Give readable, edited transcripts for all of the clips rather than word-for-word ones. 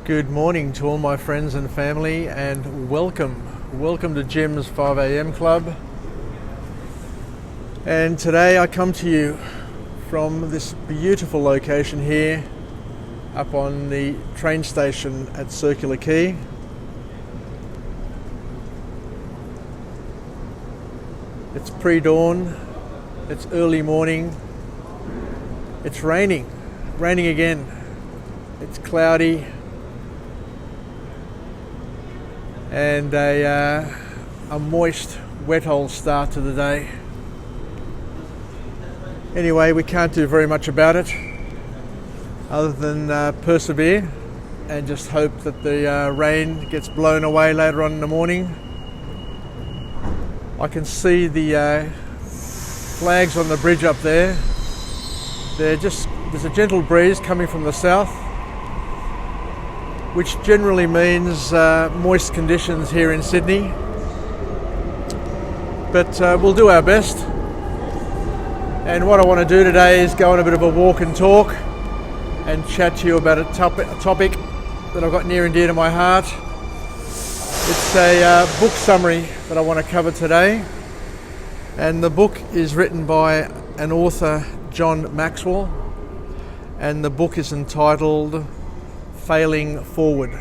Good morning to all my friends and family, and welcome to Jim's 5 a.m. Club. And today I come to you from this beautiful location here up on the train station at Circular Quay. It's pre-dawn, it's early morning, it's raining again, it's cloudy, and a moist, wet old start to the day. Anyway, we can't do very much about it other than persevere and just hope that the rain gets blown away later on in the morning. I can see the flags on the bridge up there. There's a gentle breeze coming from the south, which generally means moist conditions here in Sydney. But we'll do our best. And what I want to do today is go on a bit of a walk and talk and chat to you about a topic that I've got near and dear to my heart. It's a book summary that I want to cover today. And the book is written by an author, John Maxwell. And the book is entitled Failing Forward.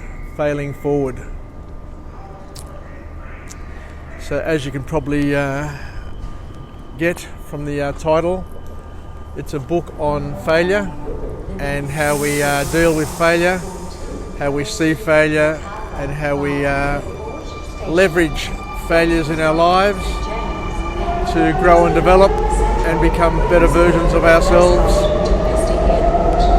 So as you can probably get from the title, it's a book on failure and how we deal with failure, how we see failure, and how we leverage failures in our lives to grow and develop and become better versions of ourselves.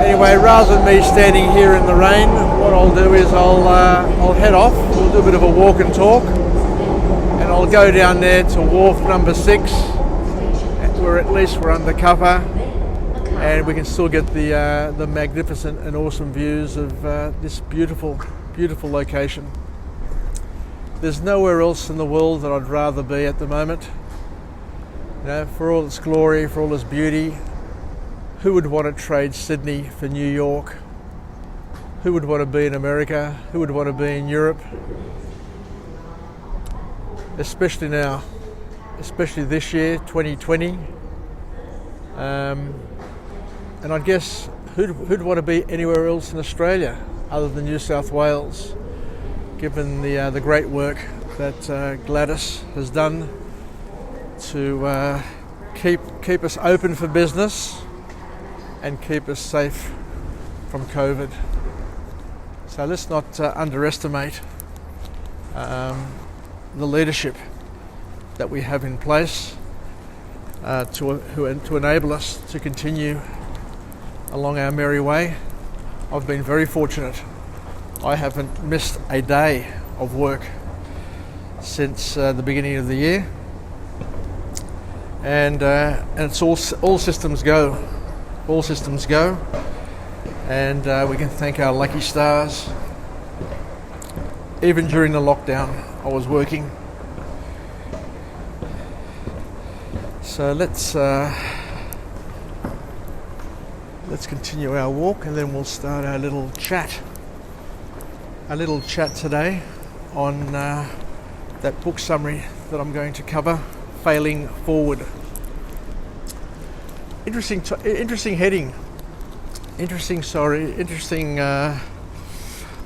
Anyway, rather than me standing here in the rain, what I'll do is I'll head off. We'll do a bit of a walk and talk, and I'll go down there to wharf number 6, where at least we're under cover, and we can still get the magnificent and awesome views of this beautiful location. There's nowhere else in the world that I'd rather be at the moment. You know, for all its glory, for all its beauty. Who would want to trade Sydney for New York? Who would want to be in America? Who would want to be in Europe? Especially now, especially this year, 2020. And I guess who'd want to be anywhere else in Australia other than New South Wales, given the great work that Gladys has done to keep us open for business and keep us safe from COVID. So let's not underestimate the leadership that we have in place to enable us to continue along our merry way. I've been very fortunate. I haven't missed a day of work since the beginning of the year, and it's all systems go. All systems go, and we can thank our lucky stars. Even during the lockdown, I was working. So let's continue our walk, and then we'll start our little chat. A little chat today on that book summary that I'm going to cover, Failing Forward. Interesting heading. Interesting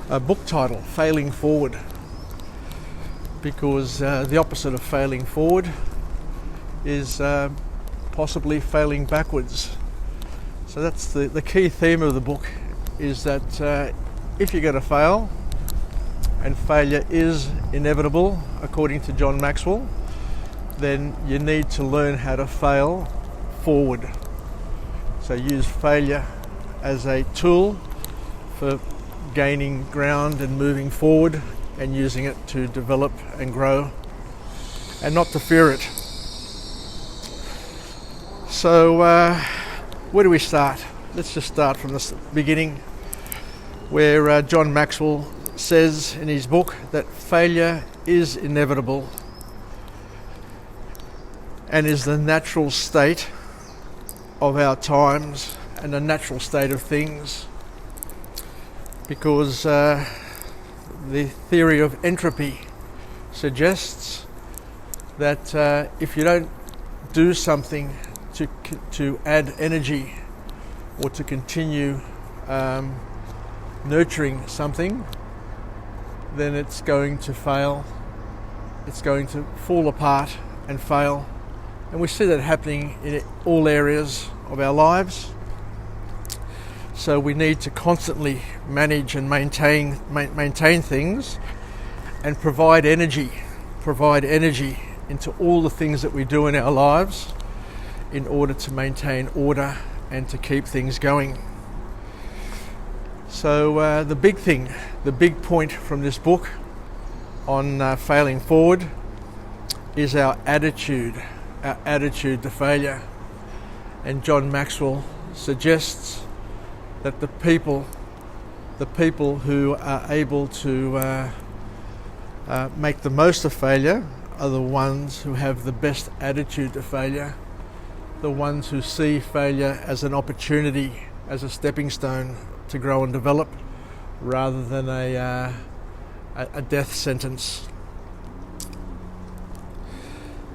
book title, Failing Forward. Because the opposite of failing forward is possibly failing backwards. So that's the key theme of the book, is that if you're going to fail, and failure is inevitable according to John Maxwell, then you need to learn how to fail forward. So use failure as a tool for gaining ground and moving forward, and using it to develop and grow, and not to fear it. So where do we start? Let's just start from the beginning, where John Maxwell says in his book that failure is inevitable and is the natural state of our times and the natural state of things. because the theory of entropy suggests that if you don't do something to add energy or to continue nurturing something, then it's going to fail. It's going to fall apart and fail. And we see that happening in all areas of our lives. So we need to constantly manage and maintain things and provide energy into all the things that we do in our lives in order to maintain order and to keep things going. So the big point from this book on failing forward is our attitude to failure. And John Maxwell suggests that the people who are able to make the most of failure are the ones who have the best attitude to failure, the ones who see failure as an opportunity, as a stepping stone to grow and develop, rather than a death sentence.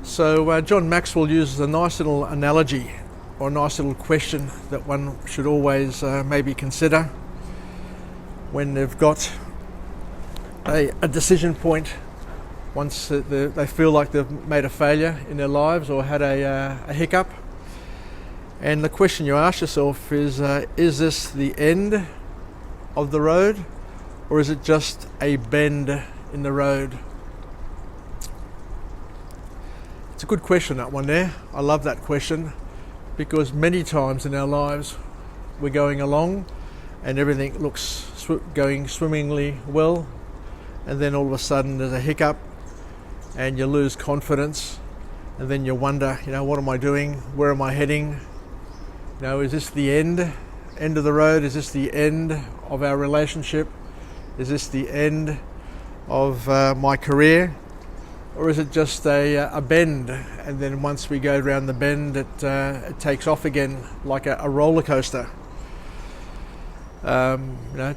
So John Maxwell uses a nice little analogy or a nice little question that one should always maybe consider when they've got a decision point, once they feel like they've made a failure in their lives or had a hiccup. And the question you ask yourself is this the end of the road, or is it just a bend in the road? It's a good question, that one there. I love that question, because many times in our lives we're going along and everything looks going swimmingly well, and then all of a sudden there's a hiccup and you lose confidence, and then you wonder, what am I doing? Where am I heading? Is this the end of the road? Is this the end of our relationship? Is this the end of my career? Or is it just a bend, and then once we go around the bend it takes off again like a roller coaster,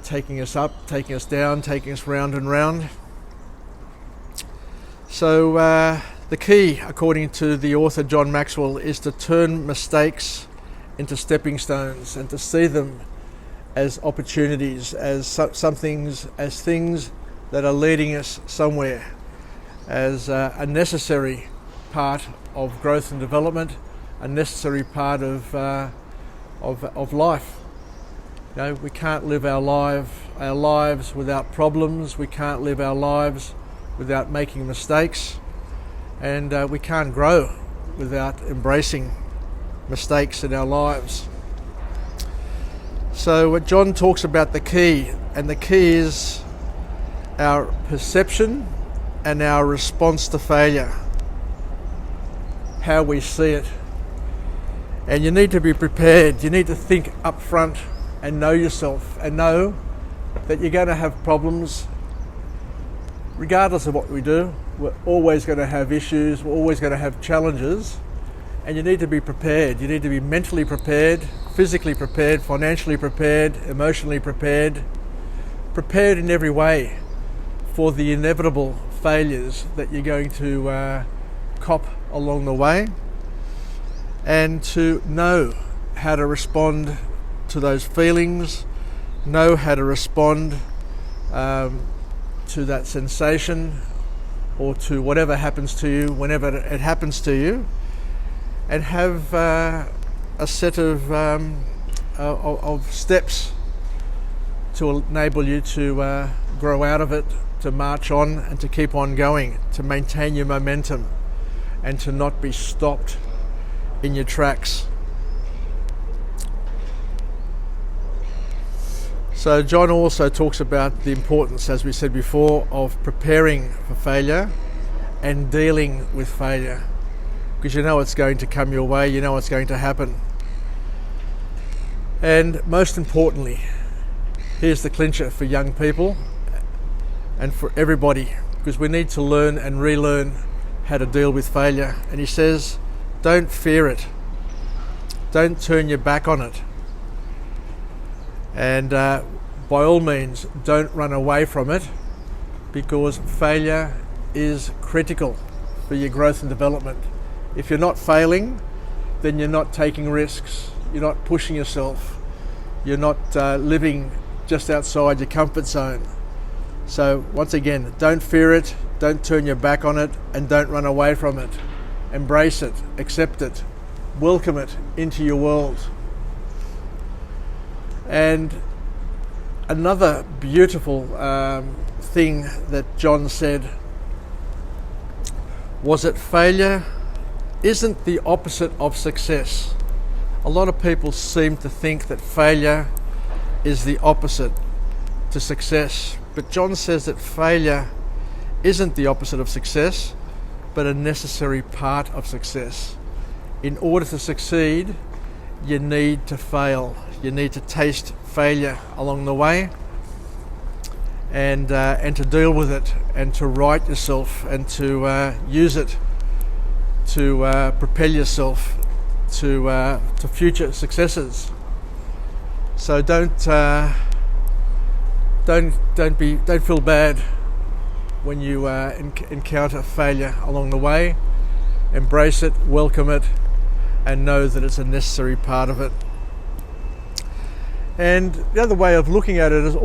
taking us up, taking us down, taking us round and round. So the key, according to the author John Maxwell, is to turn mistakes into stepping stones and to see them as opportunities, as things that are leading us somewhere, as a necessary part of growth and development, a necessary part of life. We can't live our lives without problems. We can't live our lives without making mistakes, and we can't grow without embracing mistakes in our lives. So John talks about the key, and the key is our perception and our response to failure, how we see it. And you need to be prepared. You need to think up front and know yourself and know that you're going to have problems regardless of what we do. We're always going to have issues, we're always going to have challenges, and you need to be prepared. You need to be mentally prepared, physically prepared, financially prepared, emotionally prepared in every way for the inevitable failures that you're going to cop along the way, and to know how to respond to those feelings, know how to respond to that sensation or to whatever happens to you whenever it happens to you, and have a set of steps to enable you to grow out of it, to march on and to keep on going, to maintain your momentum and to not be stopped in your tracks. So John also talks about the importance, as we said before, of preparing for failure and dealing with failure, because you know it's going to come your way, you know it's going to happen. And most importantly, here's the clincher for young people and for everybody, because we need to learn and relearn how to deal with failure. And he says, don't fear it. Don't turn your back on it. And by all means, don't run away from it, because failure is critical for your growth and development. If you're not failing, then you're not taking risks, you're not pushing yourself, you're not living just outside your comfort zone. So once again, don't fear it, don't turn your back on it, and don't run away from it. Embrace it, accept it, welcome it into your world. And another beautiful thing that John said was that failure isn't the opposite of success. A lot of people seem to think that failure is the opposite to success, but John says that failure isn't the opposite of success, but a necessary part of success. In order to succeed, you need to fail. You need to taste failure along the way, and to deal with it, and to right yourself, and to use it to propel yourself to future successes. So don't feel bad when you encounter failure along the way. Embrace it, welcome it, and know that it's a necessary part of it. And the other way of looking at it is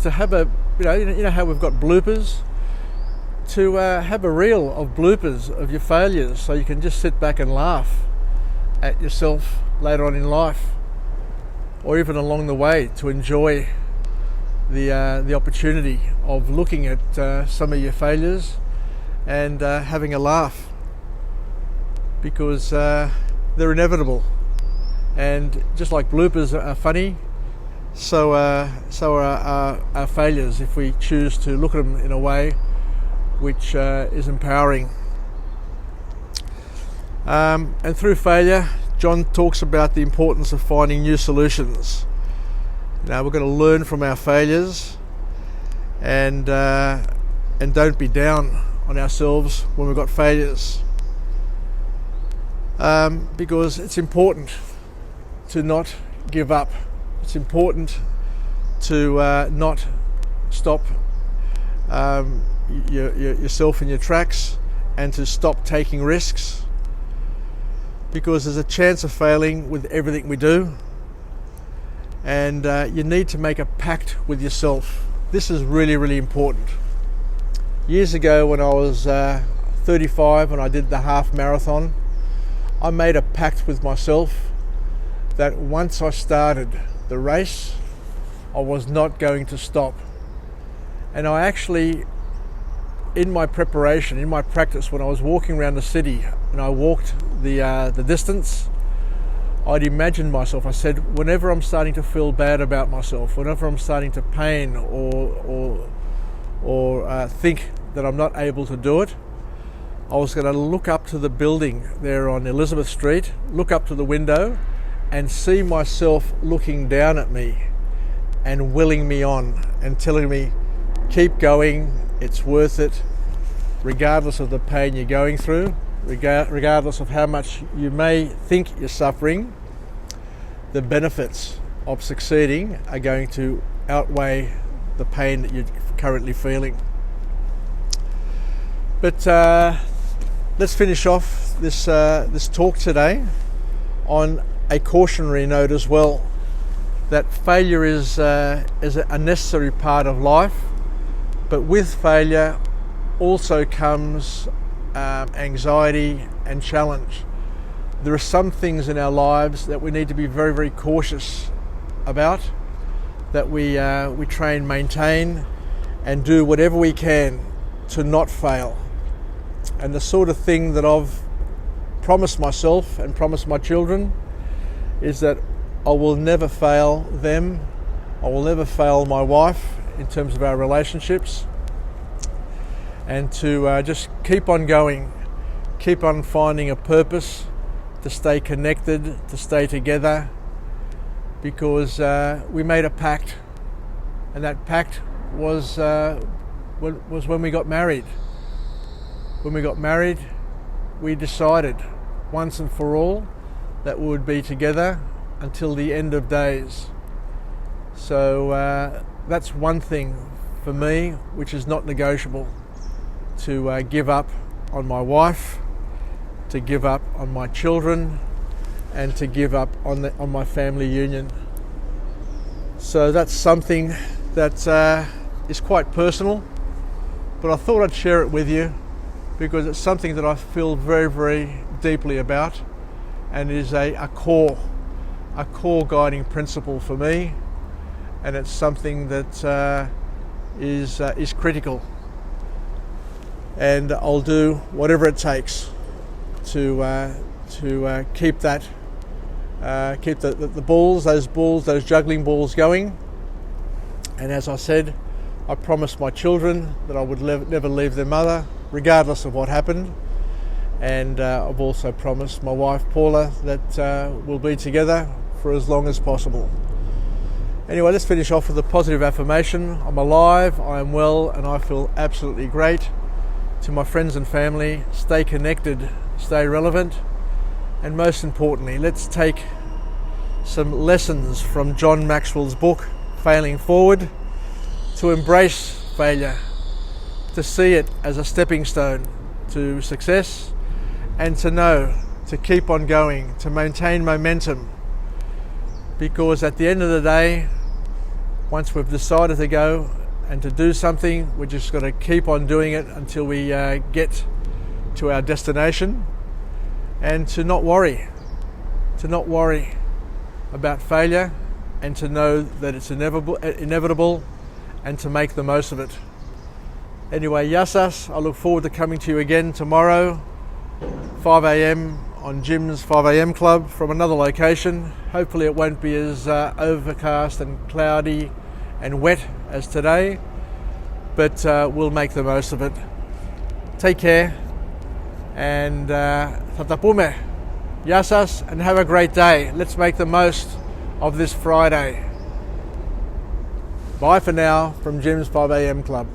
to have a, you know how we've got bloopers, to have a reel of bloopers of your failures, so you can just sit back and laugh at yourself later on in life, or even along the way, to enjoy the opportunity of looking at some of your failures and having a laugh, because they're inevitable. And just like bloopers are funny, so are our failures, if we choose to look at them in a way which is empowering. And through failure, John talks about the importance of finding new solutions. Now, we're going to learn from our failures, and don't be down on ourselves when we've got failures, because it's important to not give up. It's important to not stop yourself in your tracks, and to stop taking risks, because there's a chance of failing with everything we do. And you need to make a pact with yourself. This is really, really important. Years ago, when I was 35 and I did the half marathon, I made a pact with myself that once I started the race, I was not going to stop. And I actually, in my preparation, in my practice, when I was walking around the city and I walked the distance, I'd imagined myself, I said, whenever I'm starting to feel bad about myself, whenever I'm starting to pain or think that I'm not able to do it, I was going to look up to the building there on Elizabeth Street, look up to the window and see myself looking down at me and willing me on and telling me, keep going, it's worth it, regardless of the pain you're going through, regardless of how much you may think you're suffering. The benefits of succeeding are going to outweigh the pain that you're currently feeling. But let's finish off this talk today on a cautionary note as well, that failure is a necessary part of life, but with failure also comes anxiety and challenge. There are some things in our lives that we need to be very, very cautious about, that we try and maintain and do whatever we can to not fail. And the sort of thing that I've promised myself and promised my children is that I will never fail them. I will never fail my wife in terms of our relationships, and to just keep on going, keep on finding a purpose, to stay connected, to stay together, because we made a pact, and that pact was when we got married. When we got married, we decided once and for all that we would be together until the end of days. So that's one thing for me which is not negotiable, to give up on my wife, to give up on my children, and to give up on my family union. So that's something that is quite personal, but I thought I'd share it with you because it's something that I feel very, very deeply about, and is a core guiding principle for me, and it's something that is critical, and I'll do whatever it takes to keep that keep the balls, those juggling balls going. And as I said, I promised my children that I would never leave their mother, regardless of what happened. And I've also promised my wife Paula that we'll be together for as long as possible. Anyway, let's finish off with a positive affirmation. I'm alive, I am well, and I feel absolutely great. To my friends and family, stay connected, stay relevant, and most importantly, let's take some lessons from John Maxwell's book, Failing Forward, to embrace failure, to see it as a stepping stone to success, and to know to keep on going, to maintain momentum, because at the end of the day, once we've decided to go and to do something, we're just got to keep on doing it until we get to our destination, and to not worry about failure, and to know that it's inevitable, and to make the most of it. Anyway, yasas, I look forward to coming to you again tomorrow, 5 a.m. on Jim's 5 a.m. Club from another location. Hopefully it won't be as overcast and cloudy and wet as today, but we'll make the most of it. Take care, and tatapume, yasas, and have a great day. Let's make the most of this Friday. Bye for now from Jim's 5 a.m. Club.